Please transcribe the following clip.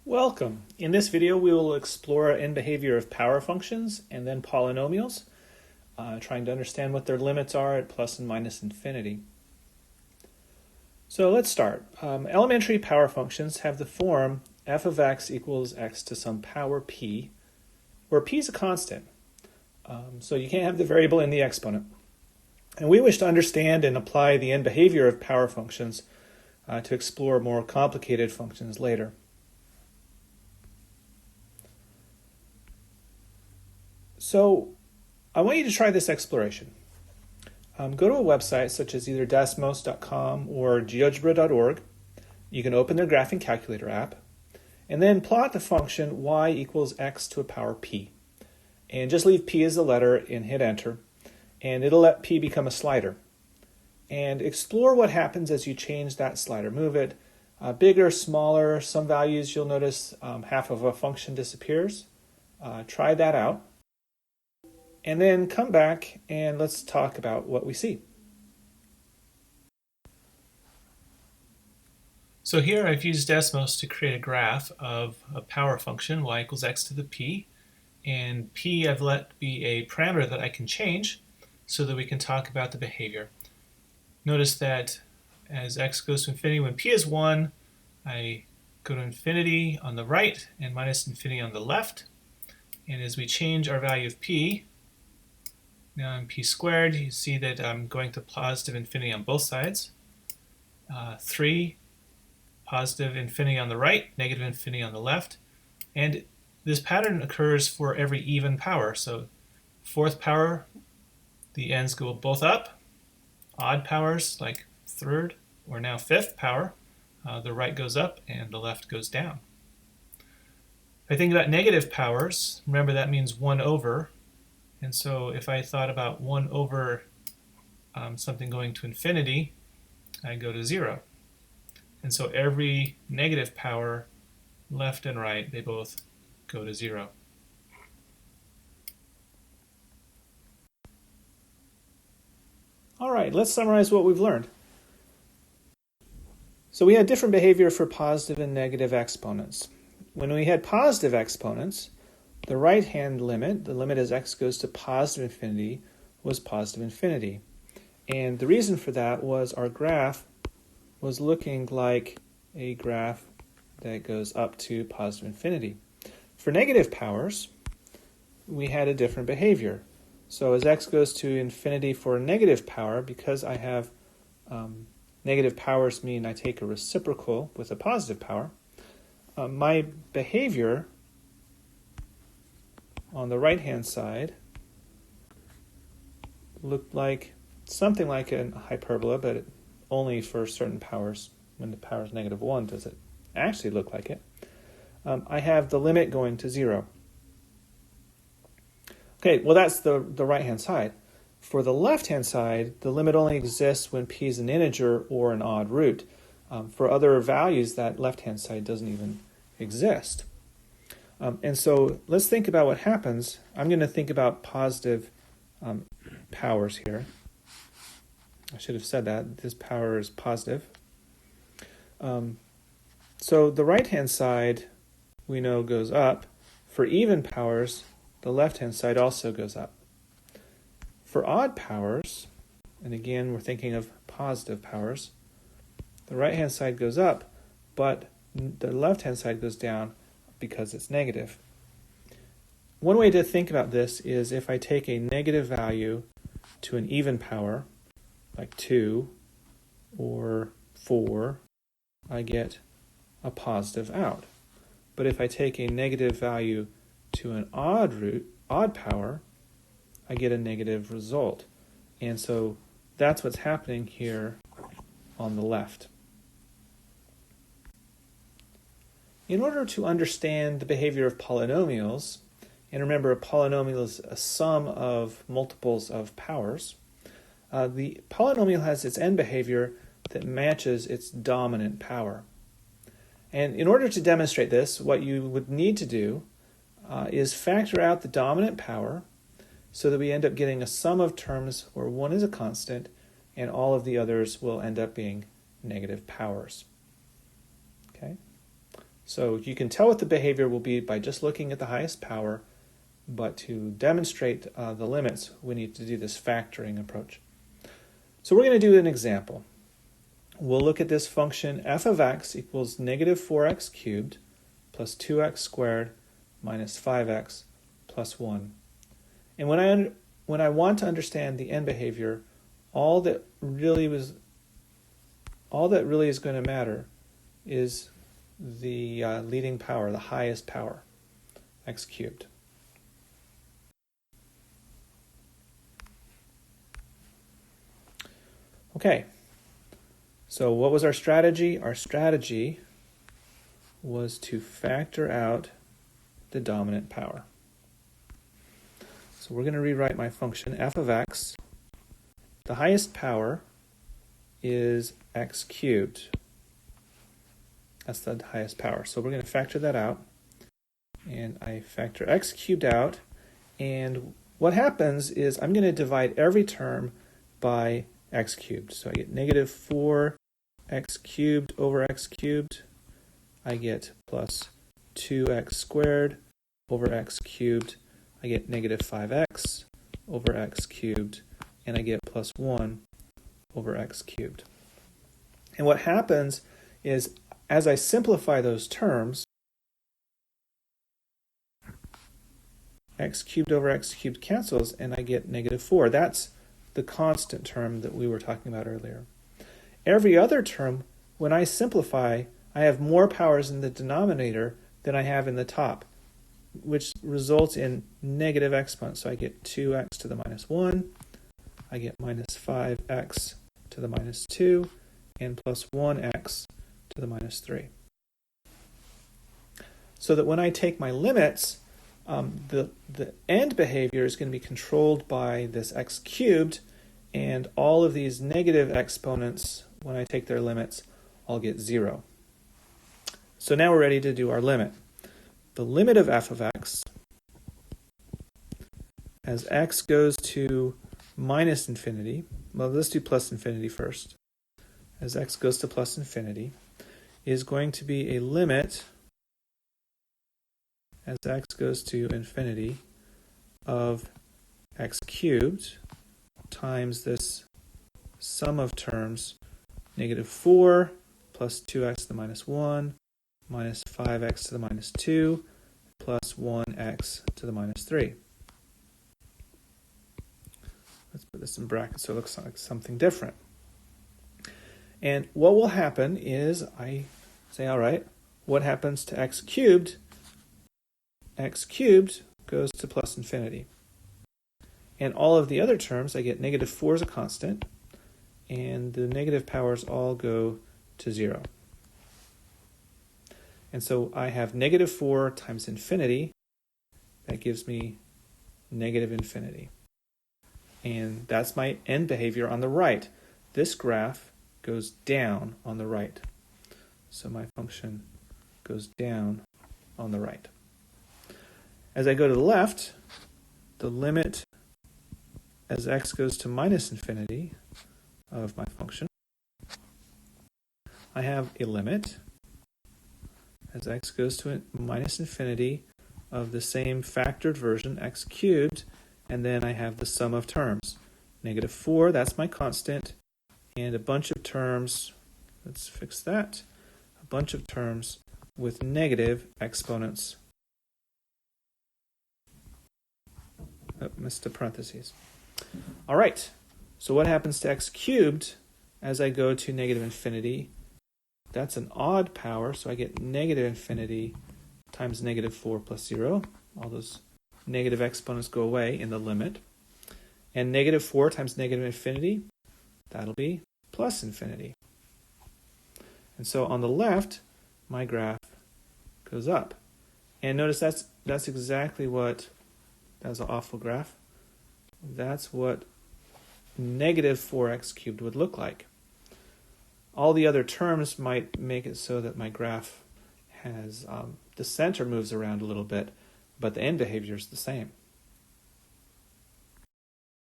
Welcome. In this video, we will explore end behavior of power functions and then polynomials, trying to understand what their limits are at plus and minus infinity. So let's start. Elementary power functions have the form f of x equals x to some power p, where p is a constant. So you can't have the variable in the exponent. And we wish to understand and apply the end behavior of power functions to explore more complicated functions later. So I want you to try this exploration. Go to a website such as either desmos.com or geogebra.org. You can open their graphing calculator app and then plot the function y equals x to a power p. And just leave p as a letter and hit enter, and it'll let p become a slider. And explore what happens as you change that slider. Move it bigger, smaller. Some values you'll notice half of a function disappears. Try that out. And then come back and let's talk about what we see. So here I've used Desmos to create a graph of a power function, y equals x to the p, and p I've let be a parameter that I can change so that we can talk about the behavior. Notice that as x goes to infinity, when p is 1, I go to infinity on the right and minus infinity on the left. And as we change our value of p, now in p squared, you see that I'm going to positive infinity on both sides. 3, positive infinity on the right, negative infinity on the left. And this pattern occurs for every even power. So fourth power, the ends go both up. Odd powers, like third or now fifth power, the right goes up and the left goes down. If I think about negative powers, remember that means 1 over. And so if I thought about 1 over something going to infinity, I go to 0. And so every negative power, left and right, they both go to 0. All right, let's summarize what we've learned. So we had different behavior for positive and negative exponents. When we had positive exponents, the right-hand limit, the limit as x goes to positive infinity, was positive infinity. And the reason for that was our graph was looking like a graph that goes up to positive infinity. For negative powers, we had a different behavior. So as x goes to infinity for a negative power, because I have negative powers mean I take a reciprocal with a positive power, my behavior on the right-hand side looked like something like a hyperbola, but only for certain powers. When the power is negative 1, does it actually look like it? I have the limit going to 0. Okay, well that's the right-hand side. For the left-hand side, the limit only exists when p is an integer or an odd root. For other values, that left-hand side doesn't even exist. And so let's think about what happens. I'm going to think about positive powers here. I should have said that. This power is positive. So the right-hand side, we know, goes up. For even powers, the left-hand side also goes up. For odd powers, and again, we're thinking of positive powers, the right-hand side goes up, but the left-hand side goes down because it's negative. One way to think about this is if I take a negative value to an even power, like 2 or 4, I get a positive out. But if I take a negative value to an odd power, I get a negative result. And so that's what's happening here on the left. In order to understand the behavior of polynomials, and remember a polynomial is a sum of multiples of powers, the polynomial has its end behavior that matches its dominant power. And in order to demonstrate this, what you would need to do is factor out the dominant power so that we end up getting a sum of terms where one is a constant and all of the others will end up being negative powers. Okay? So you can tell what the behavior will be by just looking at the highest power, but to demonstrate the limits, we need to do this factoring approach. So we're going to do an example. We'll look at this function f of x equals negative 4x cubed plus 2x squared minus 5x plus 1. And when I want to understand the end behavior, all that really is going to matter is the leading power, the highest power, x cubed. Okay, so what was our strategy? Our strategy was to factor out the dominant power. So we're going to rewrite my function f of x. The highest power is x cubed. That's the highest power. So we're going to factor that out. And I factor x cubed out. And what happens is I'm going to divide every term by x cubed. So I get negative 4x cubed over x cubed. I get plus 2x squared over x cubed. I get negative 5x over x cubed. And I get plus 1 over x cubed. And what happens is, as I simplify those terms, x cubed over x cubed cancels, and I get negative 4. That's the constant term that we were talking about earlier. Every other term, when I simplify, I have more powers in the denominator than I have in the top, which results in negative exponents. So I get 2x to the minus 1, I get minus 5x to the minus 2, and plus 1x to the minus 3. So that when I take my limits, the end behavior is going to be controlled by this x cubed, and all of these negative exponents, when I take their limits, I'll get 0. So now we're ready to do our limit. The limit of f of x, as x goes to minus infinity, well, let's do plus infinity first. As x goes to plus infinity, is going to be a limit as x goes to infinity of x cubed times this sum of terms, negative 4 plus 2x to the minus 1 minus 5x to the minus 2 plus 1x to the minus 3. Let's put this in brackets so it looks like something different. And what will happen is I say, all right, what happens to x cubed? X cubed goes to plus infinity. And all of the other terms, I get negative 4 as a constant, and the negative powers all go to 0. And so I have negative 4 times infinity. That gives me negative infinity. And that's my end behavior on the right. This graph goes down on the right. So my function goes down on the right. As I go to the left, the limit as x goes to minus infinity of my function, I have a limit as x goes to minus infinity of the same factored version, x cubed, and then I have the sum of terms. Negative 4, that's my constant, and a bunch of terms, let's fix that, a bunch of terms with negative exponents. Oh, missed a parentheses. All right, so what happens to x cubed as I go to negative infinity? That's an odd power, so I get negative infinity times negative 4 plus 0. All those negative exponents go away in the limit. And negative 4 times negative infinity, that'll be plus infinity. And so on the left, my graph goes up. And notice that's exactly what, that's an awful graph. That's what negative 4x cubed would look like. All the other terms might make it so that my graph has, the center moves around a little bit, but the end behavior is the same.